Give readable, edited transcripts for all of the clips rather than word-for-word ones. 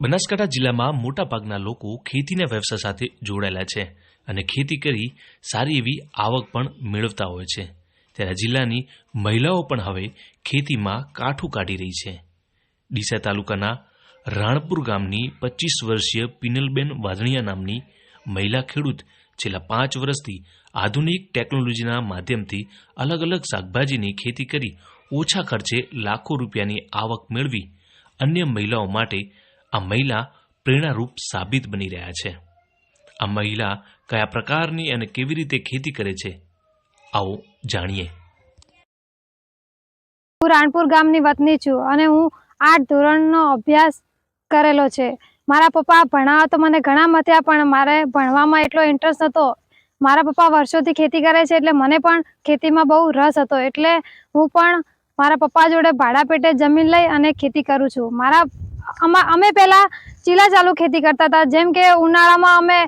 બનાસકાંઠા જિલ્લામાં મોટાભાગના લોકો ખેતીના વ્યવસાય સાથે જોડાયેલા છે અને ખેતી કરી સારી એવી આવક પણ મેળવતા હોય છે। ત્યારે જિલ્લાની મહિલાઓ પણ હવે ખેતીમાં કાઠું કાઢી રહી છે। ડીસા તાલુકાના રાણપુર ગામની 25 વર્ષીય પિનલબેન વાધણિયા નામની મહિલા ખેડૂત છેલ્લા 5 વર્ષથી આધુનિક ટેકનોલોજીના માધ્યમથી અલગ અલગ શાકભાજીની ખેતી કરી ઓછા ખર્ચે લાખો રૂપિયાની આવક મેળવી અન્ય મહિલાઓ માટે આ મહિલા પ્રેરણારૂપ સાબિત બની રહ્યા છે। આ મહિલા કયા પ્રકારની અને કેવી રીતે ખેતી કરે છે, આવો જાણીએ। હું રાણપુર ગામની વતની છું અને હું 8 ધોરણનો અભ્યાસ કરેલો છે। મારા પપ્પા ભણાવવા તો મને ઘણા મથ્યા, પણ મારે ભણવામાં એટલો ઇન્ટરેસ્ટ હતો। મારા પપ્પા વર્ષોથી ખેતી કરે છે એટલે મને પણ ખેતીમાં બહુ રસ હતો, એટલે હું પણ મારા પપ્પા જોડે ભાડા પેટે જમીન લઈ અને ખેતી કરું છું। અમે પહેલા ચીલા ચાલુ ખેતી કરતા હતા, જેમ કે ઉનાળામાં અમે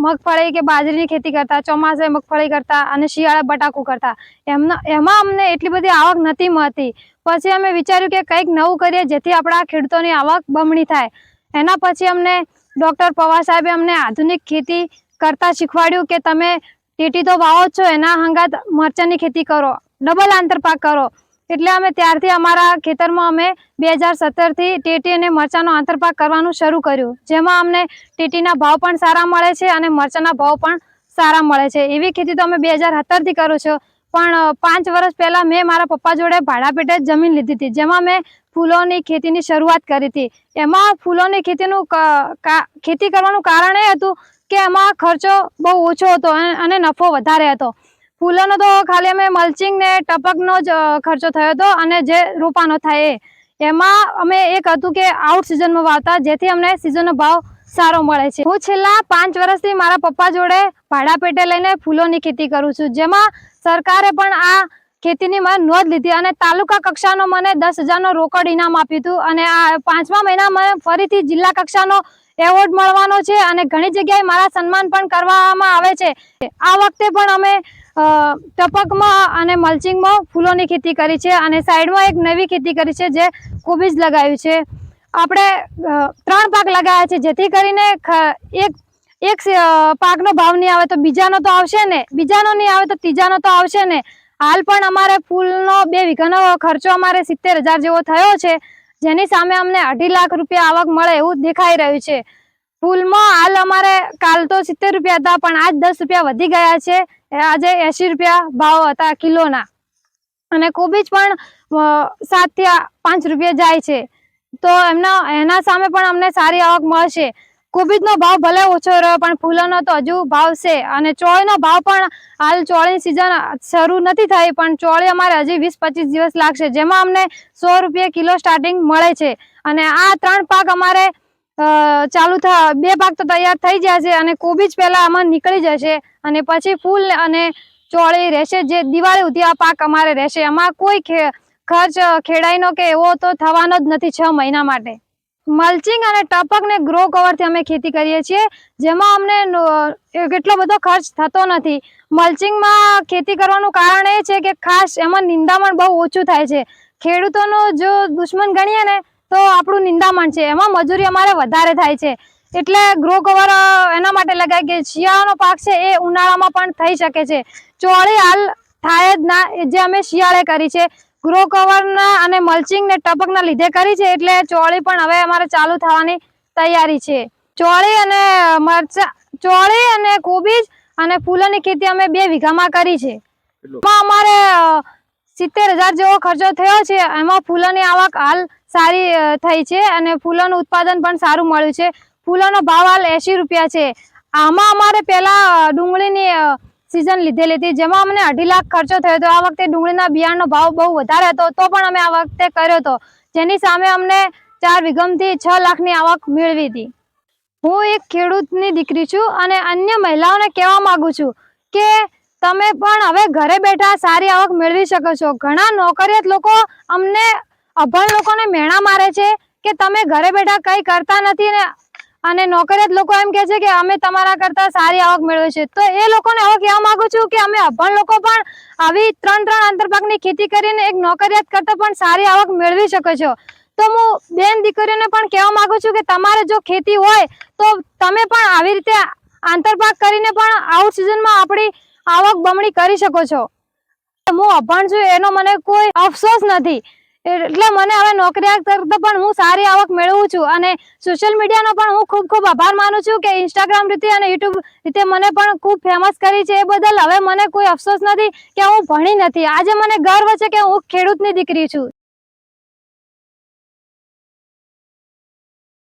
મગફળી કે બાજરીની ખેતી કરતા, ચોમાસે મગફળી કરતા અને શિયાળે બટાકું કરતા। એમાં અમને એટલી બધી આવક નથી મળતી। પછી અમે વિચાર્યું કે કંઈક નવું કરીએ જેથી આપણા ખેડૂતોની આવક બમણી થાય। એના પછી અમને ડૉક્ટર પવાર સાહેબે અમને આધુનિક ખેતી કરતા શીખવાડ્યું કે તમે ટેટી તો વાવો છો, એના હંગાત મરચાંની ખેતી કરો, ડબલ આંતરપાક કરો। એટલે અમે ત્યારથી અમારા ખેતરમાં અમે 2017થી ટેટી અને મરચાંનો આંતરપાક કરવાનું શરૂ કર્યું, જેમાં અમને ટેટીના ભાવ પણ સારા મળે છે અને મરચાંના ભાવ પણ સારા મળે છે। એવી ખેતી તો અમે 2017થી કરું છું, પણ 5 વર્ષ પહેલાં મેં મારા પપ્પા જોડે ભાડા પેટે જમીન લીધી હતી, જેમાં મેં ફૂલોની ખેતીની શરૂઆત કરી હતી। એમાં ફૂલોની ખેતી કરવાનું કારણ એ હતું કે એમાં ખર્ચો બહુ ઓછો હતો અને નફો વધારે હતો। ફૂલોનો તો ખાલી અમે મલ્ચિંગ ને ટપકનો જ ખર્ચો થયો હતો, અને જે રોપાનો થાય એમાં અમે એક હતું કે આઉટ સિઝનમાં વાવતા, જેથી અમને સિઝનનો ભાવ સારો મળે છે। હું છેલ્લા 5 વર્ષથી મારા પપ્પા જોડે ભાડા પેટે લઈને ફૂલોની ખેતી કરું છું, જેમાં સરકારે પણ આ ખેતીની મને નોંધ લીધી અને તાલુકા કક્ષાનો મને 10,000નો રોકડ ઇનામ આપ્યું હતું, અને આ 5મા મહિનામાં ફરીથી જિલ્લા કક્ષાનો એવોર્ડ મળવાનો છે અને ઘણી જગ્યાએ મારા સન્માન પણ કરવામાં આવે છે। આ વખતે પણ અમે ટપકમાં અને મલ્ચિંગમાં ફૂલોની ખેતી કરી છે, અને સાઈડમાં એક નવી ખેતી કરી છે જે કોબીજ લગાવ્યું છે। આપણે 3 પાક લગાવ્યા છે, જેથી કરીને એક પાકનો ભાવ નહીં આવે તો બીજાનો તો આવશે ને, બીજાનો નહીં આવે તો ત્રીજાનો તો આવશે ને। હાલ પણ અમારે ફૂલનો 2 વીઘાનો ખર્ચો અમારે 70,000 જેવો થયો છે, જેની સામે અમને 2.5 લાખ રૂપિયા આવક મળે એવું દેખાઈ રહ્યું છે। ફૂલમાં હાલ અમારે કાલ તો 70 રૂપિયા હતા, પણ આજ 10 રૂપિયા વધી ગયા છે। આજે 80 રૂપિયા ભાવ હતા કિલોના, અને કોબીજ પણ 7 થી 5 રૂપિયા જાય છે, તો એના સામે પણ અમને સારી આવક મળશે। કોબીજનો ભાવ ભલે ઓછો રહ્યો, પણ ફૂલોનો તો હજુ ભાવ છે। અને ચોળીનો ભાવ પણ હાલ ચોળીની સિઝન શરૂ નથી થઈ, પણ ચોળી અમારે હજી 20-25 દિવસ લાગશે, જેમાં અમને 100 રૂપિયા કિલો સ્ટાર્ટિંગ મળે છે। અને આ 3 પાક અમારે ચાલુ 2 પાક તો તૈયાર થઈ જશે, અને કોબીજ પહેલા અમારે નીકળી જશે, અને પછી ફૂલ અને ચોળી રહેશે, જે દિવાળી સુધી આ પાક અમારે રહેશે। આમાં કોઈ ખર્ચ ખેડાઈનો કે એવો તો થવાનો જ નથી 6 મહિના માટે। મલ્ચિંગ અને ટપક ને ગ્રો કવરથી અમે ખેતી કરીએ છીએ, જેમાં અમને કેટલો બધો ખર્ચ થતો નથી। મલ્ચિંગમાં ખેતી કરવાનું કારણ એ છે કે ખાસ એમાં નિંદામણ બહુ ઓછું થાય છે। ખેડૂતોનું જો દુશ્મન ગણીએ ને તો આપણું નિંદામણ છે, એમાં મજૂરી અમારે વધારે થાય છે, એટલે ગ્રો કવર એના માટે લગાય કે શિયાળાનો પાક છે એ ઉનાળામાં પણ થઈ શકે છે। ચોળી હાલ થાય જ ના, જે અમે શિયાળે કરી છે। ગ્રો કવરના અને મલ્ચિંગ ને ટપકના લીધે કરી છે, એટલે ચોળી પણ હવે અમારે ચાલુ થવાની તૈયારી છે। ચોળી અને કોબીજ અને ફૂલોની ખેતી અમે 2 વીઘામાં કરી છે, એમાં અમારે 70,000 જેવો ખર્ચો થયો છે। એમાં ફૂલોની આવક હાલ સારી થઈ છે, અને ફૂલોનું ઉત્પાદન પણ સારું મળ્યું છે। ફૂલોનો ભાવ હાલ 80 રૂપિયા છે। આમાં અમારે પહેલા ડુંગળીની સિઝન લીધેલી હતી, જેમાં અમને 2.5 લાખ ખર્ચો થયો હતો। આ વખતે ડુંગળીના બિયારણનો ભાવ બહુ વધારે હતો, તો પણ અમે આ વખતે કર્યો હતો, જેની સામે અમને 4 વીઘામાંથી 6 લાખની આવક મેળવી હતી। હું એક ખેડૂતની દીકરી છું, અને અન્ય મહિલાઓને કહેવા માંગુ છું કે તમે પણ હવે ઘરે બેઠા સારી આવક મેળવી શકો છો। ઘણા નોકરિયાત લોકો અમને અભણ લોકોને મેણા મારે છે કે તમે ઘરે બેઠા કંઈ કરતા નથી ને, અને નોકરિયાત લોકો એમ કહે છે કે અમે તમારા કરતા સારી આવક મેળવીએ છીએ। તો એ લોકોને હવે કહેવા માંગુ છું કે અમે અભણ લોકો પણ આવી 3 આંતરપાકની ખેતી કરીને એક નોકરિયાત કરતા પણ સારી આવક મેળવી શકો છો। તો હું બેન દીકરીઓને પણ કહેવા માંગુ છું કે તમારે જો ખેતી હોય તો તમે પણ આવી રીતે આંતરપાક કરીને પણ આઉટ સિઝનમાં આપણી આવક બમણી કરી શકો છો. હું અભણ છું એનો મને કોઈ અફસોસ નથી, એટલે મને હવે નોકરી કરતા પણ હું સારી આવક મેળવું છું. અને સોશિયલ મીડિયાનો પણ હું ખૂબ ખૂબ આભાર માનું છું કે ઇન્સ્ટાગ્રામ રીતે અને યુટ્યુબ રીતે મને પણ ખૂબ ફેમસ કરી છે. એ બદલ હવે મને કોઈ અફસોસ નથી કે હું ભણી નથી. આજે મને ગર્વ છે કે હું ખેડૂતની દીકરી છું.